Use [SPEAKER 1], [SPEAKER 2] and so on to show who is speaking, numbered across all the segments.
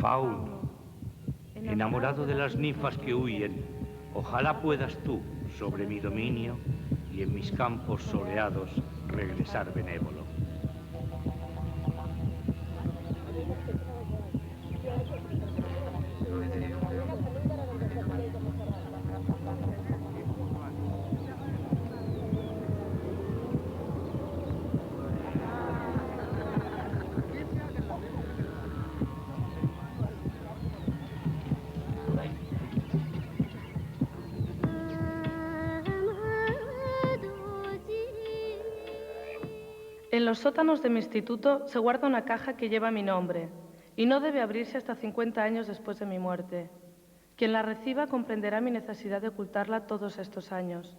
[SPEAKER 1] Fauno, enamorado de las ninfas que huyen, ojalá puedas tú, sobre mi dominio y en mis campos soleados, regresar benévolo.
[SPEAKER 2] En los sótanos de mi instituto se guarda una caja que lleva mi nombre y no debe abrirse hasta 50 años después de mi muerte. Quien la reciba comprenderá mi necesidad de ocultarla todos estos años.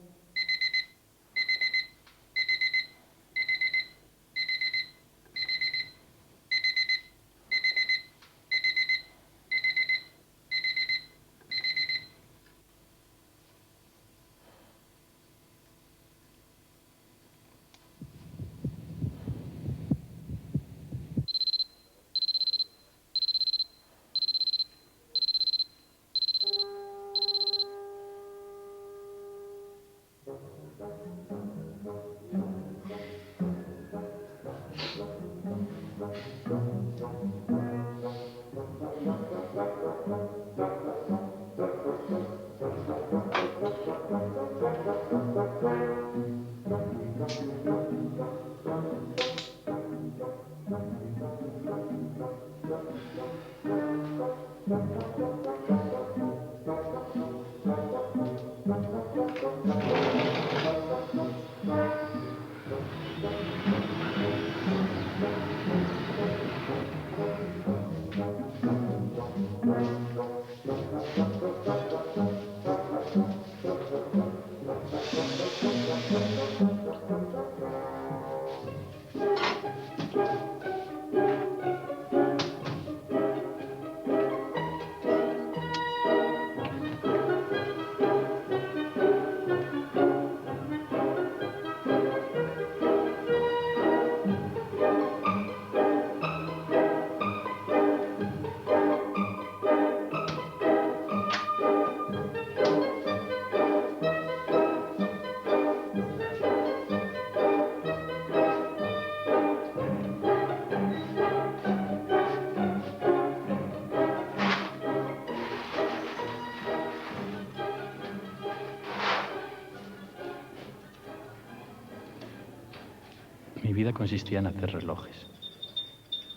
[SPEAKER 3] Mi vida consistía en hacer relojes,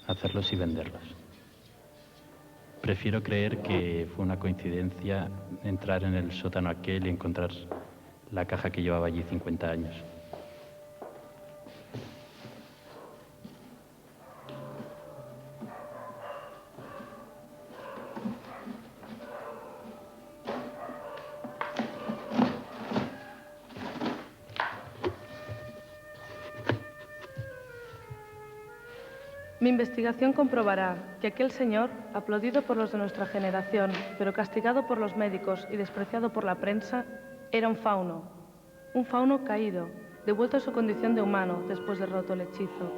[SPEAKER 3] hacerlos y venderlos. Prefiero creer que fue una coincidencia entrar en el sótano aquel y encontrar la caja que llevaba allí 50 años.
[SPEAKER 2] Mi investigación comprobará que aquel señor, aplaudido por los de nuestra generación, pero castigado por los médicos y despreciado por la prensa, era un fauno caído, devuelto a su condición de humano después de roto el hechizo.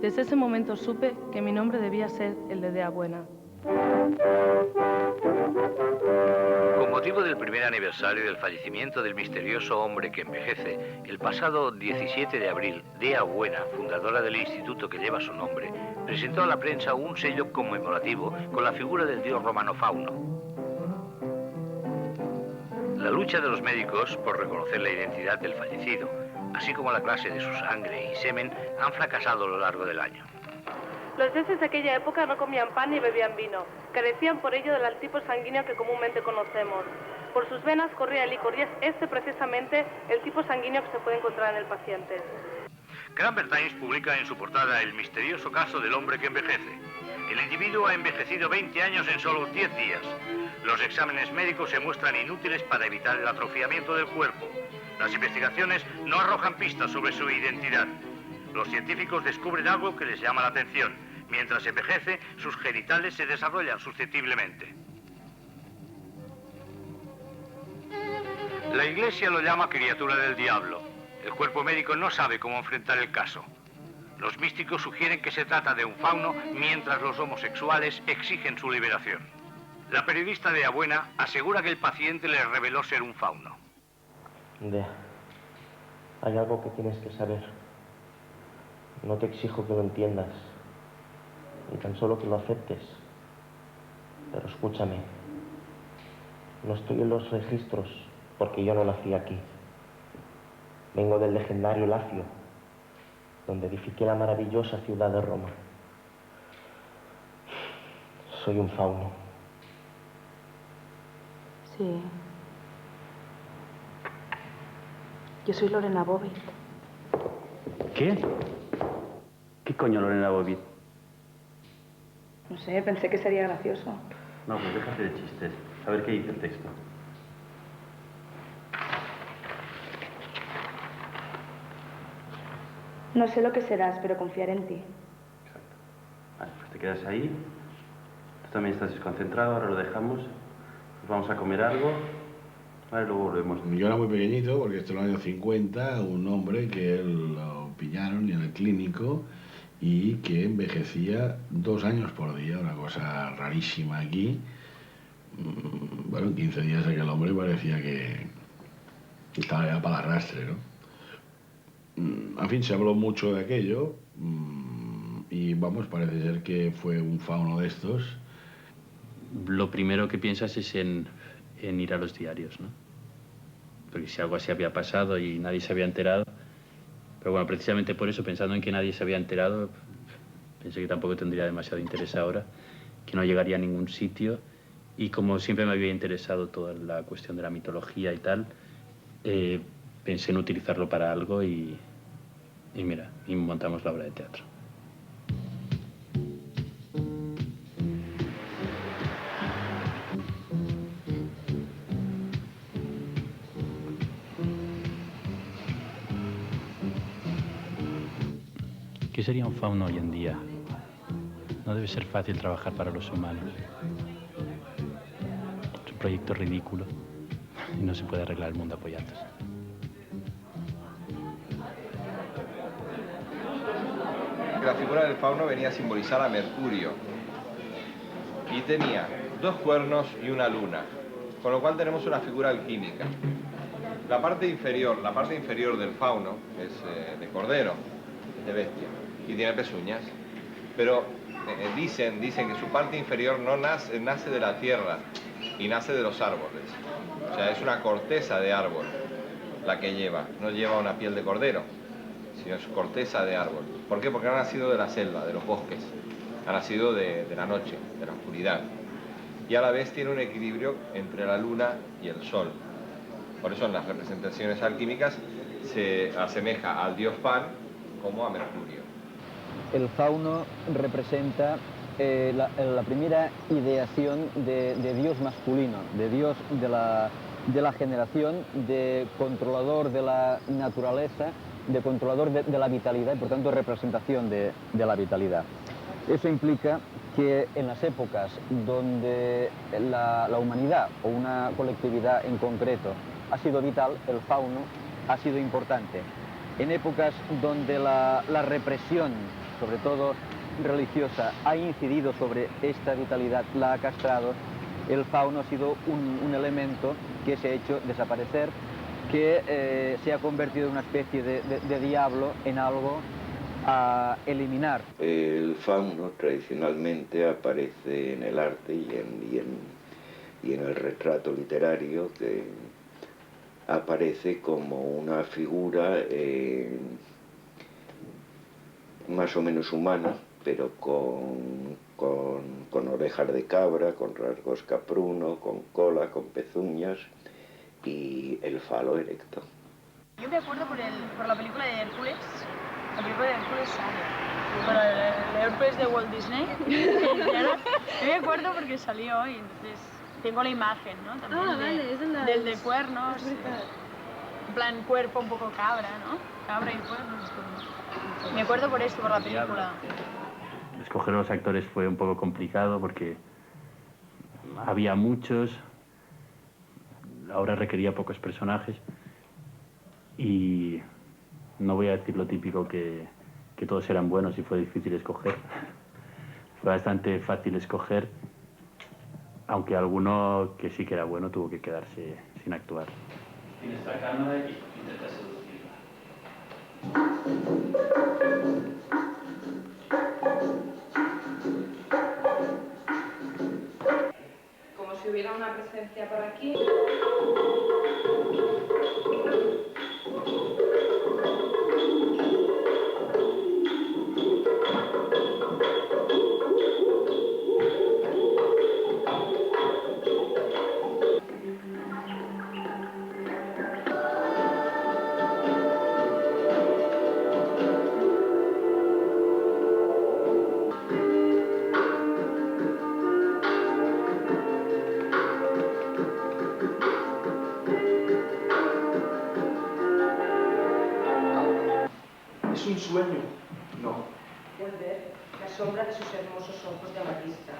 [SPEAKER 2] Desde ese momento supe que mi nombre debía ser el de Dea Buena.
[SPEAKER 1] Con motivo del primer aniversario del fallecimiento del misterioso hombre que envejece, el pasado 17 de abril, Dea Buena, fundadora del instituto que lleva su nombre, presentó a la prensa un sello conmemorativo con la figura del dios romano Fauno. La lucha de los médicos por reconocer la identidad del fallecido, así como la clase de su sangre y semen, han fracasado a lo largo del año.
[SPEAKER 2] Los dioses de aquella época no comían pan ni bebían vino. Carecían por ello del tipo sanguíneo que comúnmente conocemos. Por sus venas corría el licor y es este precisamente el tipo sanguíneo que se puede encontrar en el paciente.
[SPEAKER 1] Cranberg Times publica en su portada el misterioso caso del hombre que envejece. El individuo ha envejecido 20 años en solo 10 días. Los exámenes médicos se muestran inútiles para evitar el atrofiamiento del cuerpo. Las investigaciones no arrojan pistas sobre su identidad. Los científicos descubren algo que les llama la atención. Mientras envejece, sus genitales se desarrollan susceptiblemente. La Iglesia lo llama criatura del diablo. El cuerpo médico no sabe cómo enfrentar el caso. Los místicos sugieren que se trata de un fauno, mientras los homosexuales exigen su liberación. La periodista de Abuena asegura que el paciente le reveló ser un fauno.
[SPEAKER 4] Dea, hay algo que tienes que saber. No te exijo que lo entiendas, ni tan solo que lo aceptes. Pero escúchame, no estoy en los registros porque yo no nací aquí. Vengo del legendario Lacio, donde edifiqué la maravillosa ciudad de Roma. Soy un fauno.
[SPEAKER 5] Sí. Yo soy Lorena Bobbitt.
[SPEAKER 6] ¿Qué? ¿Qué coño Lorena Bobbitt?
[SPEAKER 5] No sé, pensé que sería gracioso.
[SPEAKER 6] No, pues déjate de chistes. A ver qué dice el texto.
[SPEAKER 5] No sé lo que serás, pero confiaré en ti.
[SPEAKER 6] Exacto. Vale, pues te quedas ahí. Tú también estás desconcentrado, ahora lo dejamos. Nos vamos a comer algo. Vale, luego volvemos.
[SPEAKER 7] Yo era muy pequeñito, porque esto en los años 50, un hombre que lo pillaron en el clínico y que envejecía 2 años por día, una cosa rarísima aquí. Bueno, en 15 días aquel hombre parecía que estaba ya para el arrastre, ¿no? En fin, se habló mucho de aquello y vamos, parece ser que fue un fauno de estos.
[SPEAKER 3] Lo primero que piensas es en ir a los diarios, ¿no? Porque si algo así había pasado y nadie se había enterado. Pero bueno, precisamente por eso, pensando en que nadie se había enterado, pensé que tampoco tendría demasiado interés ahora, que no llegaría a ningún sitio. Y como siempre me había interesado toda la cuestión de la mitología y tal, pensé en utilizarlo para algo y mira, y montamos la obra de teatro. ¿Qué sería un fauno hoy en día? No debe ser fácil trabajar para los humanos. Es un proyecto ridículo y no se puede arreglar el mundo apoyándose.
[SPEAKER 8] La figura del fauno venía a simbolizar a Mercurio y tenía 2 cuernos y una luna, con lo cual tenemos una figura alquímica. La parte inferior del fauno es de cordero, de bestia, y tiene pezuñas, pero dicen que su parte inferior no nace de la tierra y nace de los árboles. O sea, es una corteza de árbol la que lleva, no lleva una piel de cordero, sino es corteza de árbol. ¿Por qué? Porque ha nacido de la selva, de los bosques, ha nacido de la noche, de la oscuridad. Y a la vez tiene un equilibrio entre la luna y el sol. Por eso en las representaciones alquímicas se asemeja al dios Pan como a Mercurio.
[SPEAKER 9] El fauno representa la primera ideación de dios masculino, de dios de la generación, de controlador de la naturaleza, de controlador de la vitalidad y por tanto representación de la vitalidad. Eso implica que en las épocas donde la humanidad o una colectividad en concreto ha sido vital, el fauno ha sido importante. En épocas donde la represión, sobre todo religiosa, ha incidido sobre esta vitalidad, la ha castrado, el fauno ha sido un elemento que se ha hecho desaparecer, que se ha convertido en una especie de diablo, en algo a eliminar.
[SPEAKER 10] El fauno tradicionalmente aparece en el arte y en el retrato literario, que aparece como una figura más o menos humana, pero con orejas de cabra, con rasgos capruno, con cola, con pezuñas y el falo erecto.
[SPEAKER 11] Yo me acuerdo por la película de Hércules. La película de Hércules sale. Bueno, el Hércules de Walt Disney. Yo me acuerdo porque salió y entonces tengo la imagen, ¿no? También
[SPEAKER 12] vale, es
[SPEAKER 11] del de cuernos. En plan cuerpo un poco cabra, ¿no? Cabra y cuernos. Me acuerdo por esto, por la película.
[SPEAKER 3] Escoger a los actores fue un poco complicado porque había muchos, la obra requería pocos personajes y no voy a decir lo típico que que todos eran buenos y fue difícil escoger. Fue bastante fácil escoger, aunque alguno que sí que era bueno tuvo que quedarse sin actuar. Tienes la cámara y intenta seducirla.
[SPEAKER 2] Como si hubiera una presencia por aquí.
[SPEAKER 12] ¿Es un sueño? No.
[SPEAKER 13] Puedes ver la sombra de sus hermosos ojos de amatista,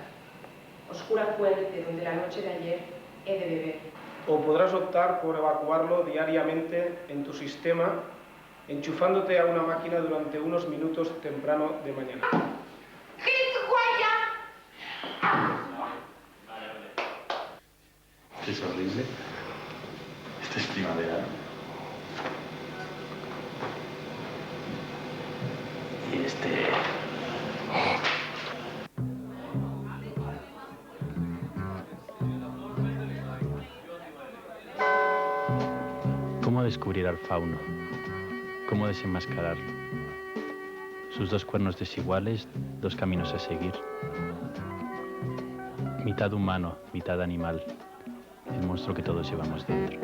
[SPEAKER 13] oscura fuente donde la noche de ayer he de beber.
[SPEAKER 12] O podrás optar por evacuarlo diariamente en tu sistema, enchufándote a una máquina durante unos minutos temprano de mañana.
[SPEAKER 3] Este es horrible. Esto es primavera. Y este... ¿Cómo descubrir al fauno? ¿Cómo desenmascararlo? Sus dos cuernos desiguales, dos caminos a seguir. Mitad humano, mitad animal. El monstruo que todos llevamos dentro.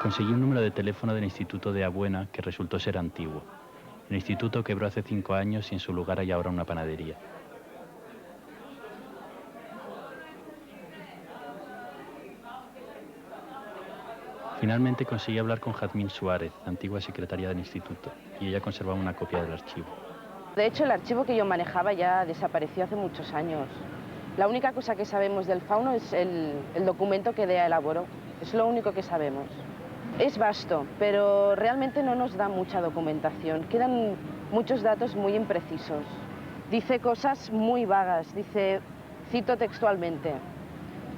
[SPEAKER 3] Conseguí un número de teléfono del Instituto de Abuena que resultó ser antiguo. El instituto quebró hace 5 años y en su lugar hay ahora una panadería. Finalmente conseguí hablar con Jazmín Suárez, antigua secretaria del instituto, y ella conservaba una copia del archivo.
[SPEAKER 13] De hecho, el archivo que yo manejaba ya desapareció hace muchos años. La única cosa que sabemos del fauno es el documento que DEA elaboró. Es lo único que sabemos. Es vasto, pero realmente no nos da mucha documentación. Quedan muchos datos muy imprecisos. Dice cosas muy vagas. Dice, cito textualmente,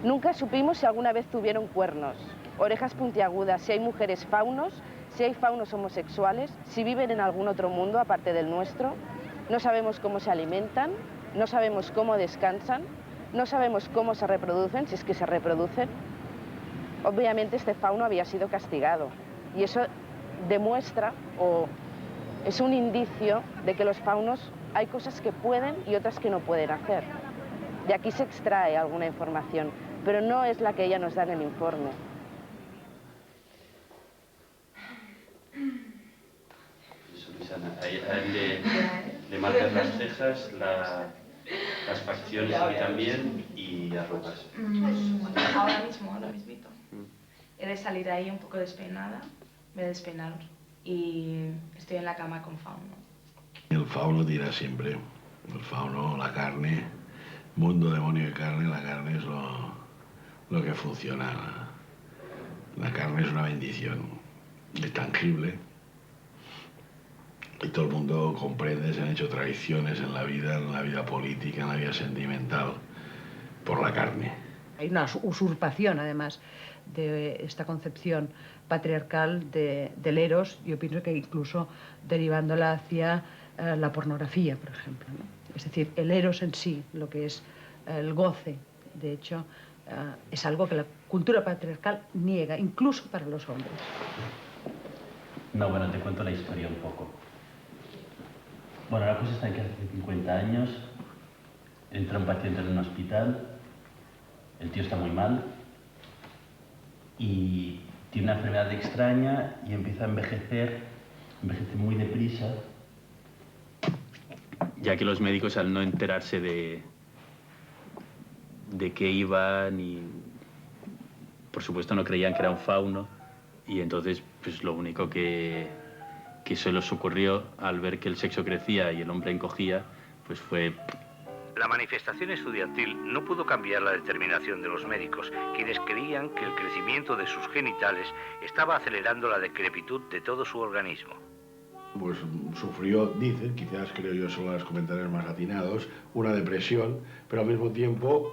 [SPEAKER 13] nunca supimos si alguna vez tuvieron cuernos, orejas puntiagudas, si hay mujeres faunos, si hay faunos homosexuales, si viven en algún otro mundo aparte del nuestro. No sabemos cómo se alimentan, no sabemos cómo descansan, no sabemos cómo se reproducen, si es que se reproducen. Obviamente este fauno había sido castigado y eso demuestra o es un indicio de que los faunos hay cosas que pueden y otras que no pueden hacer. De aquí se extrae alguna información, pero no es la que ella nos da en el informe.
[SPEAKER 3] Susana, a él le marcan las cejas, las facciones a mí también y arrugas.
[SPEAKER 14] Ahora mismito. He de salir ahí un poco despeinada, me he despeinado y estoy en la cama con fauno.
[SPEAKER 7] El fauno dirá siempre, el fauno, la carne, mundo demonio de carne, la carne es lo que funciona. La carne es una bendición, es tangible. Y todo el mundo comprende, se han hecho traiciones en la vida política, en la vida sentimental, por la carne.
[SPEAKER 15] Hay una usurpación, además, de esta concepción patriarcal del eros, yo pienso que incluso derivándola hacia la pornografía, por ejemplo, ¿no? Es decir, el eros en sí, lo que es el goce, de hecho, es algo que la cultura patriarcal niega, incluso para los hombres.
[SPEAKER 3] No, bueno, te cuento la historia un poco. Bueno, la cosa está en que hace 50 años entra un paciente en un hospital, el tío está muy mal y tiene una enfermedad extraña y empieza a envejece muy deprisa, ya que los médicos, al no enterarse de qué iba, ni por supuesto no creían que era un fauno, y entonces pues lo único que que se les ocurrió al ver que el sexo crecía y el hombre encogía, pues fue...
[SPEAKER 1] La manifestación estudiantil no pudo cambiar la determinación de los médicos, quienes creían que el crecimiento de sus genitales estaba acelerando la decrepitud de todo su organismo.
[SPEAKER 7] Pues sufrió, dicen, quizás creo yo son los comentarios más atinados, una depresión, pero al mismo tiempo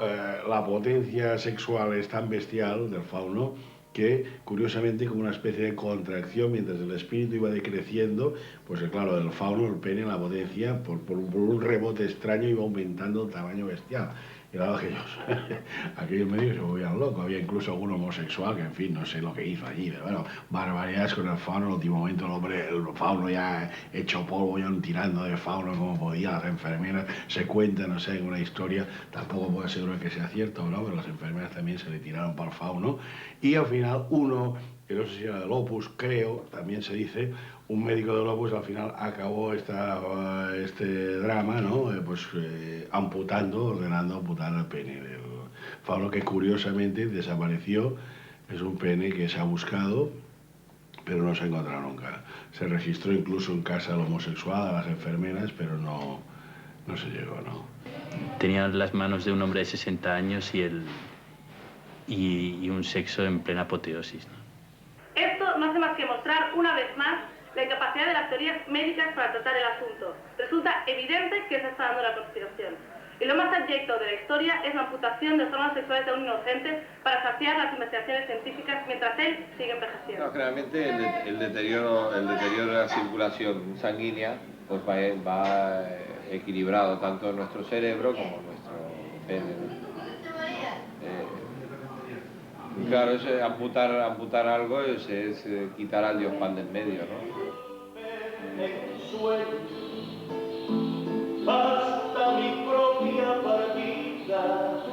[SPEAKER 7] la potencia sexual es tan bestial del fauno que, curiosamente, como una especie de contracción, mientras el espíritu iba decreciendo, pues claro, el fauno, el pene, la potencia, por un rebote extraño iba aumentando el tamaño bestial. Y claro, aquellos medios se volvían locos. Había incluso algún homosexual que, en fin, no sé lo que hizo allí. Pero bueno, barbaridades con el fauno. En el último momento el fauno ya hecho polvo, ya tirando de fauno como podía. Las enfermeras se cuentan, no sé, una historia, tampoco puedo asegurar que sea cierto, ¿no? Pero las enfermeras también se le tiraron para el fauno. Y al final uno, que no sé si era del Opus, creo, también se dice, un médico del Opus al final acabó este drama, ¿no? Ordenando amputar el pene del fauno, que curiosamente desapareció. Es un pene que se ha buscado, pero no se ha encontrado nunca. Se registró incluso en casa del homosexual, a las enfermeras, pero no se llegó, ¿no?
[SPEAKER 3] Tenía las manos de un hombre de 60 años y un sexo en plena apoteosis, ¿no?
[SPEAKER 2] Esto no hace más que mostrar una vez más la incapacidad de las teorías médicas para tratar el asunto. Resulta evidente que se está dando la conspiración. Y lo más abyecto de la historia es la amputación de órganos sexuales de un inocente para saciar las investigaciones científicas mientras él sigue envejeciendo.
[SPEAKER 8] No, generalmente el deterioro de la circulación sanguínea pues va equilibrado tanto en nuestro cerebro como en nuestro pene. Claro, amputar algo es quitar al Dios pan del medio, ¿no?
[SPEAKER 16] Basta mi propia partida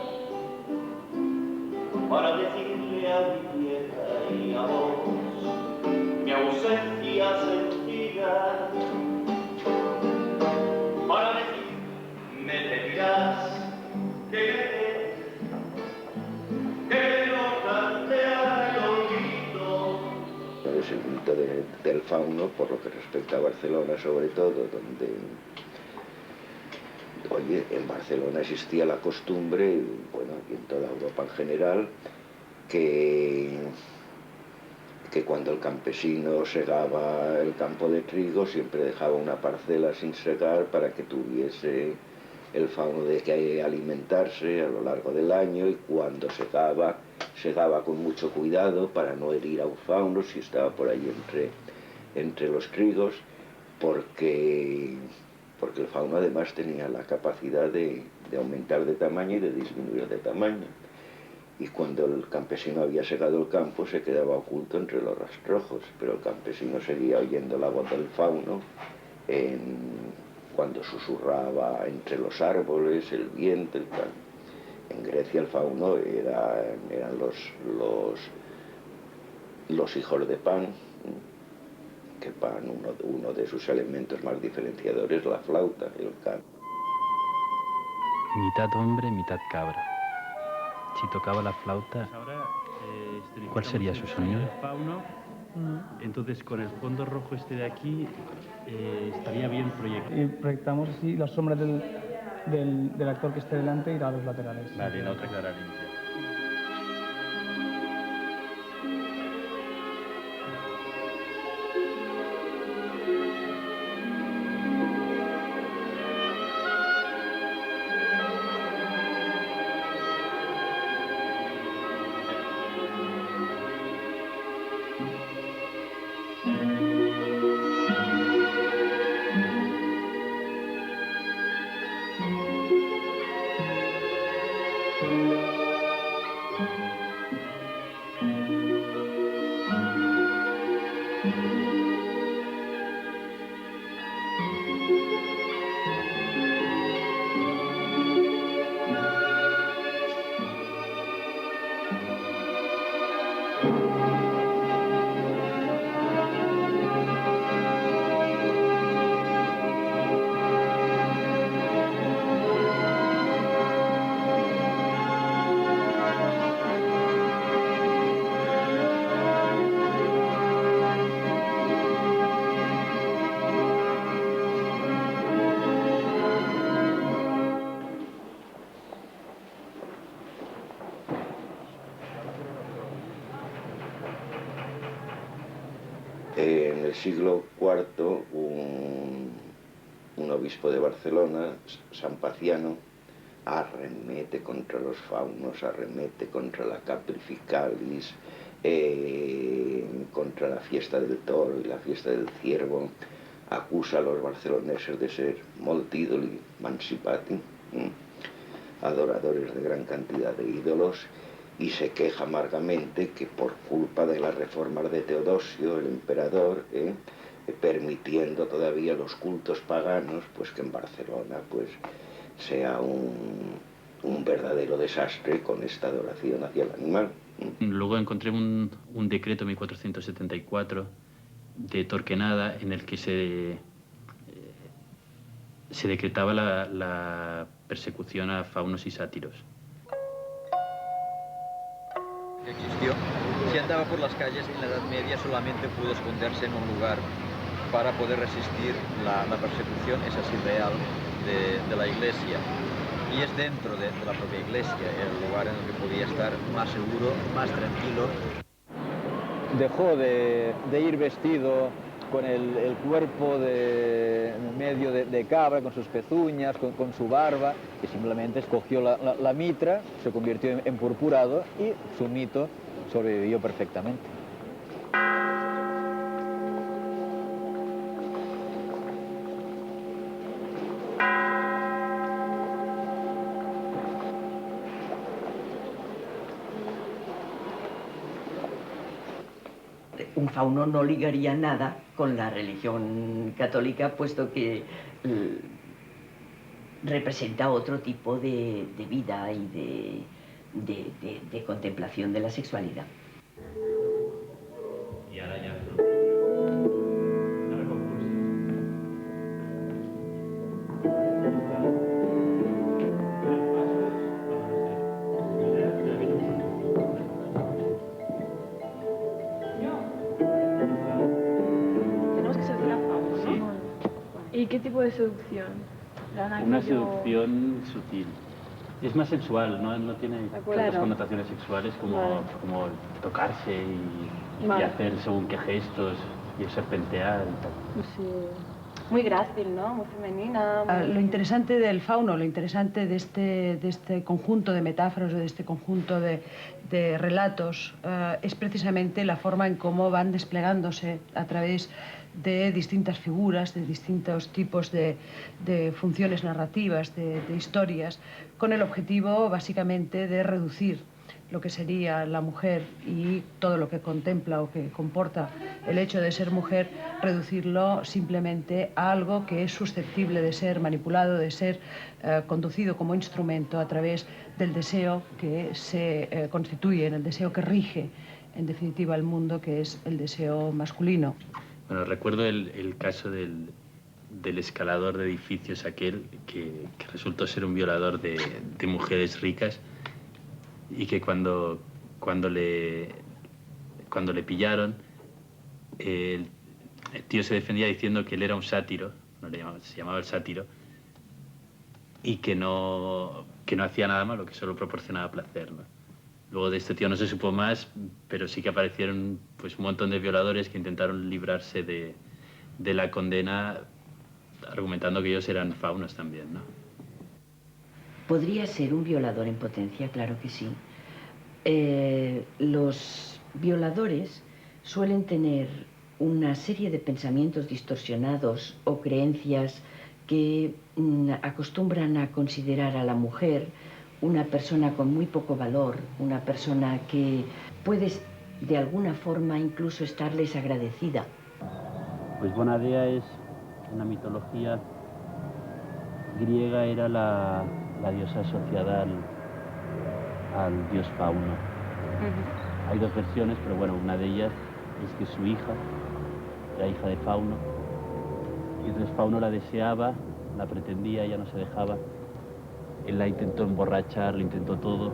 [SPEAKER 16] para decirle a mi vieja y a vos mi ausencia sentida, para decir, me pedirás que no cante al oído.
[SPEAKER 10] Es el mito del fauno, por lo que respecta a Barcelona sobre todo, donde... Oye, en Barcelona existía la costumbre, bueno, y en toda Europa en general, que cuando el campesino segaba el campo de trigo siempre dejaba una parcela sin segar para que tuviese el fauno de que alimentarse a lo largo del año, y cuando segaba con mucho cuidado para no herir a un fauno si estaba por ahí entre los trigos, porque el fauno además tenía la capacidad de aumentar de tamaño y de disminuir de tamaño. Y cuando el campesino había segado el campo se quedaba oculto entre los rastrojos, pero el campesino seguía oyendo la voz del fauno cuando susurraba entre los árboles, el viento, el tal. En Grecia el fauno eran los hijos de Pan, que Pan, uno de sus elementos más diferenciadores, la flauta, el canto.
[SPEAKER 3] Mitad hombre, mitad cabra. Si tocaba la flauta, ¿cuál sería su sonido?
[SPEAKER 6] Fauno. Entonces, con el fondo rojo este de aquí, estaría bien proyectado.
[SPEAKER 17] Y proyectamos así las sombras del actor que esté delante y a los laterales.
[SPEAKER 6] Vale, la otra quedará limpia.
[SPEAKER 10] En el siglo IV, un obispo de Barcelona, San Paciano, arremete contra los faunos, arremete contra la Caprificalis, contra la fiesta del toro y la fiesta del ciervo, acusa a los barceloneses de ser molti idoli mancipati, adoradores de gran cantidad de ídolos, y se queja amargamente que por culpa de las reformas de Teodosio, el emperador, permitiendo todavía los cultos paganos, pues que en Barcelona pues sea un verdadero desastre con esta adoración hacia el animal.
[SPEAKER 3] Luego encontré un decreto 1474 de Torquemada en el que se decretaba la persecución a faunos y sátiros.
[SPEAKER 18] Existió. Si andaba por las calles en la Edad Media solamente pudo esconderse en un lugar para poder resistir la persecución, es así real, de la iglesia. Y es dentro de la propia iglesia el lugar en el que podía estar más seguro, más tranquilo.
[SPEAKER 9] Dejó de ir vestido con el cuerpo medio de cabra, con sus pezuñas, con su barba, y simplemente escogió la mitra, se convirtió en purpurado y su mito sobrevivió perfectamente.
[SPEAKER 19] Un fauno no ligaría nada con la religión católica, puesto que representa otro tipo de vida y de contemplación de la sexualidad.
[SPEAKER 3] Y ahora ya.
[SPEAKER 2] ¿Y qué tipo de seducción?
[SPEAKER 3] Una seducción sutil. Es más sensual, no tiene tantas connotaciones sexuales como tocarse y hacer según qué gestos y serpentear y tal.
[SPEAKER 5] Sí. Muy grácil, ¿no? Muy femenina.
[SPEAKER 15] Lo interesante del fauno, lo interesante de este conjunto de metáforas, de este conjunto de relatos, es precisamente la forma en cómo van desplegándose a través de distintas figuras, de distintos tipos de funciones narrativas, de historias, con el objetivo básicamente de reducir lo que sería la mujer y todo lo que contempla o que comporta el hecho de ser mujer, reducirlo simplemente a algo que es susceptible de ser manipulado, de ser conducido como instrumento a través del deseo que se constituye, en el deseo que rige, en definitiva, el mundo, que es el deseo masculino.
[SPEAKER 3] Bueno, recuerdo el caso del escalador de edificios aquel que resultó ser un violador de mujeres ricas y que cuando le pillaron, el tío se defendía diciendo que él era un sátiro, se llamaba el sátiro, y que no hacía nada malo, que solo proporcionaba placer, ¿no? Luego de este tío no se supo más, pero sí que aparecieron pues, un montón de violadores que intentaron librarse de la condena argumentando que ellos eran faunos también, ¿no?
[SPEAKER 19] ¿Podría ser un violador en potencia? Claro que sí. Los violadores suelen tener una serie de pensamientos distorsionados o creencias que acostumbran a considerar a la mujer una persona con muy poco valor, una persona que puede de alguna forma incluso estarles agradecida.
[SPEAKER 3] Pues Bonadea es, en la mitología griega, era la diosa asociada al dios Fauno. Hay dos versiones, pero bueno, una de ellas es que su hija era hija de Fauno, y entonces Fauno la deseaba, la pretendía, ella no se dejaba. Él la intentó emborrachar, lo intentó todo,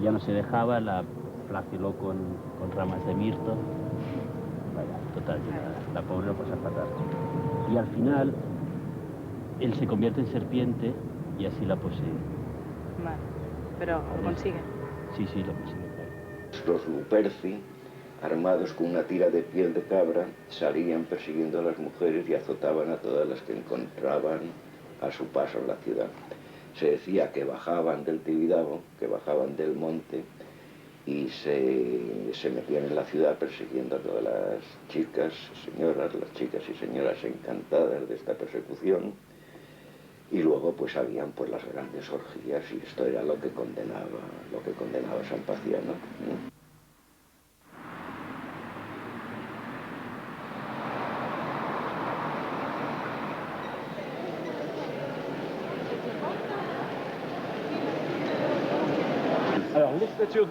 [SPEAKER 3] ella no se dejaba, la flagiló con ramas de mirto. Vaya, total, la pobre lo pasa fatal. Y al final, él se convierte en serpiente y así la posee.
[SPEAKER 5] Vale, pero lo consigue.
[SPEAKER 3] Sí, lo consigue, claro.
[SPEAKER 10] Los Luperci armados con una tira de piel de cabra, salían persiguiendo a las mujeres y azotaban a todas las que encontraban a su paso en la ciudad. Se decía que bajaban del Tibidabo, que bajaban del monte, y se metían en la ciudad persiguiendo a todas las chicas y señoras encantadas de esta persecución, y luego pues habían pues las grandes orgías, y esto era lo que condenaba San Paciano.
[SPEAKER 20] Alors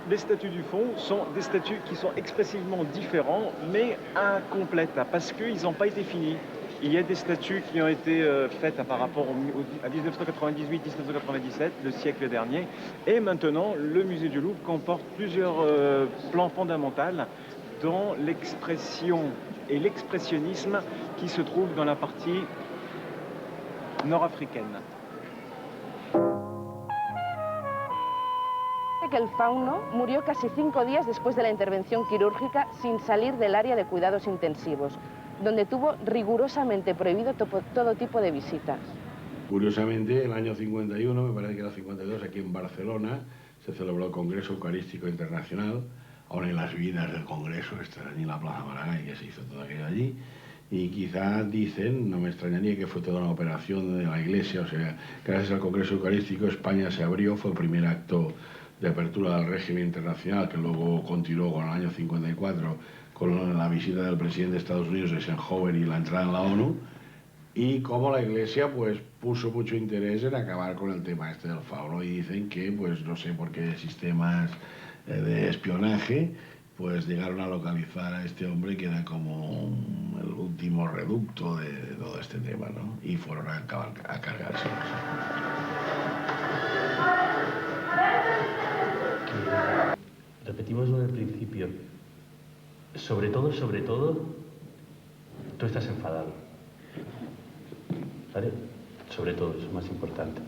[SPEAKER 20] les statues du fond sont des statues qui sont expressivement différentes mais incomplètes parce qu'ils n'ont pas été finis. Il y a des statues qui ont été faites par rapport à 1998-1997, le siècle dernier, et maintenant le musée du Louvre comporte plusieurs plans fondamentaux dont l'expression et l'expressionnisme qui se trouvent dans la partie nord-africaine.
[SPEAKER 13] Que el fauno murió casi 5 días después de la intervención quirúrgica sin salir del área de cuidados intensivos, donde tuvo rigurosamente prohibido todo tipo de visitas.
[SPEAKER 7] Curiosamente, el año 51, me parece que era 52, aquí en Barcelona, se celebró el Congreso Eucarístico Internacional, aún en las vidas del Congreso, está allí en la Plaza Maragall, que se hizo todo aquello allí, y quizás dicen, no me extrañaría que fue toda una operación de la Iglesia, o sea, gracias al Congreso Eucarístico España se abrió, fue el primer acto de apertura del régimen internacional, que luego continuó con el año 54, con la visita del presidente de Estados Unidos, Eisenhower, y la entrada en la ONU, y como la Iglesia pues puso mucho interés en acabar con el tema este del fauno, y dicen que, pues no sé por qué sistemas de espionaje, pues llegaron a localizar a este hombre que era como el último reducto de todo este tema, ¿no? Y fueron a cargárselos.
[SPEAKER 3] Repetimos lo del principio. Sobre todo, tú estás enfadado. ¿Vale? Sobre todo, es lo más importante.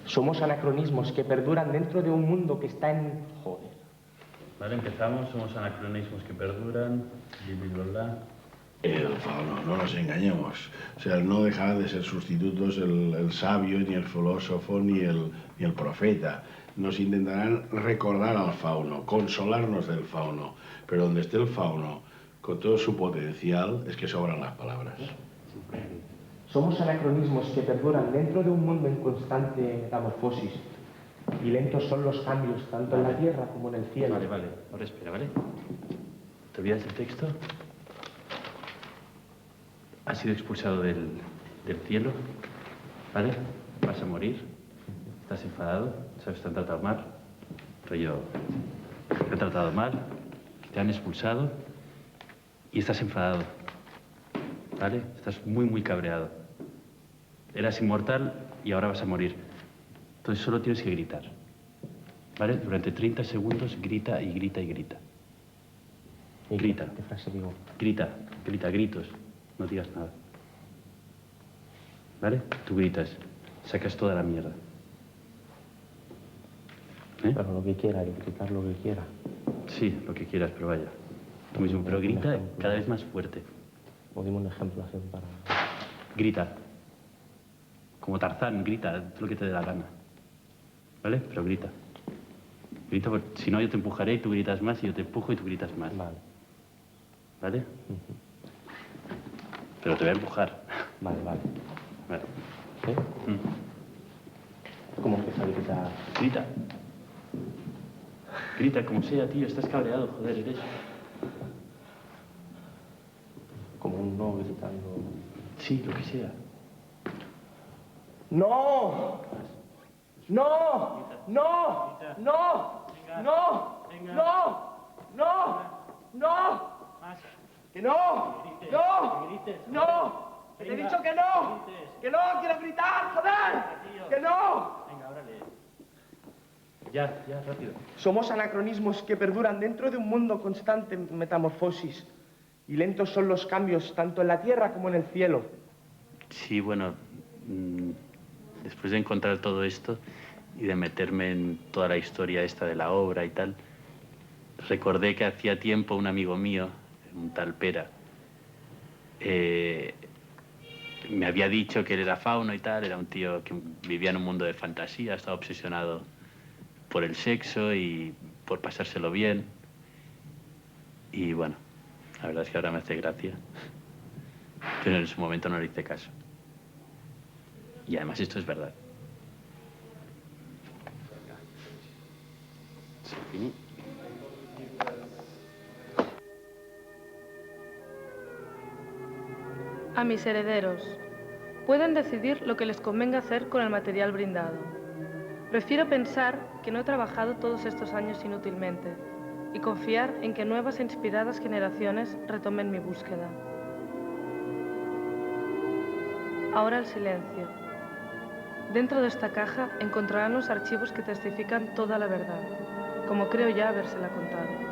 [SPEAKER 21] Somos anacronismos que perduran dentro de un mundo que está en... Joder.
[SPEAKER 3] Vale, empezamos. Somos anacronismos que perduran.
[SPEAKER 7] El fauno, no nos engañemos. O sea, no dejarán de ser sustitutos el sabio, ni el filósofo, ni el profeta. Nos intentarán recordar al fauno, consolarnos del fauno. Pero donde esté el fauno, con todo su potencial, es que sobran las palabras.
[SPEAKER 21] Somos anacronismos que perduran dentro de un mundo en constante metamorfosis. Y lentos son los cambios, tanto en la tierra como en el cielo.
[SPEAKER 3] Vale. Ahora espera, ¿vale? ¿Te olvidas del texto? Has sido expulsado del cielo, ¿vale? Vas a morir. Estás enfadado. Sabes que te han tratado mal. Rollo, te han tratado mal. Te han expulsado. Y estás enfadado. ¿Vale? Estás muy cabreado. Eras inmortal y ahora vas a morir. Entonces solo tienes que gritar. ¿Vale? Durante 30 segundos grita y grita y grita. Grita.
[SPEAKER 21] ¿Qué frase digo?
[SPEAKER 3] Grita, gritos. No digas nada. ¿Vale? Tú gritas. Sacas toda la mierda.
[SPEAKER 21] Pero lo que quiera, gritar lo que quiera.
[SPEAKER 3] Sí, lo que quieras, pero vaya. Tú mismo, pero grita cada vez más fuerte.
[SPEAKER 21] O dime un ejemplo así para...
[SPEAKER 3] Grita. Como Tarzán, grita lo que te dé la gana. ¿Vale? Pero grita. Grita, porque si no yo te empujaré y tú gritas más, y yo te empujo y tú gritas más.
[SPEAKER 21] Vale.
[SPEAKER 3] ¿Vale? Pero te voy a empujar.
[SPEAKER 21] Vale. ¿Sí? ¿Cómo empieza a gritar?
[SPEAKER 3] Grita. Grita, como sea, tío. Estás cabreado, joder, eres.
[SPEAKER 21] Como un no gritando.
[SPEAKER 3] Sí, lo que sea.
[SPEAKER 21] ¡No! ¡No! ¡No! ¡No! ¡No! ¡No! ¡No! ¡Que no! ¡No! ¡No! ¡Que te he dicho que no! ¡Que no! ¡Quiero gritar! ¡Joder! ¡Que no!
[SPEAKER 3] Venga, ahora lee. Ya, rápido.
[SPEAKER 21] Somos anacronismos que perduran dentro de un mundo constante en metamorfosis. Y lentos son los cambios, tanto en la tierra como en el cielo.
[SPEAKER 3] Sí, bueno... después de encontrar todo esto y de meterme en toda la historia esta de la obra y tal, recordé que hacía tiempo un amigo mío, un tal Pera, me había dicho que él era fauno y tal, era un tío que vivía en un mundo de fantasía, estaba obsesionado por el sexo y por pasárselo bien. Y bueno, la verdad es que ahora me hace gracia, pero en su momento no le hice caso. Y además esto es verdad.
[SPEAKER 2] A mis herederos. Pueden decidir lo que les convenga hacer con el material brindado. Prefiero pensar que no he trabajado todos estos años inútilmente y confiar en que nuevas e inspiradas generaciones retomen mi búsqueda. Ahora el silencio. Dentro de esta caja encontrarán los archivos que testifican toda la verdad, como creo ya habérsela contado.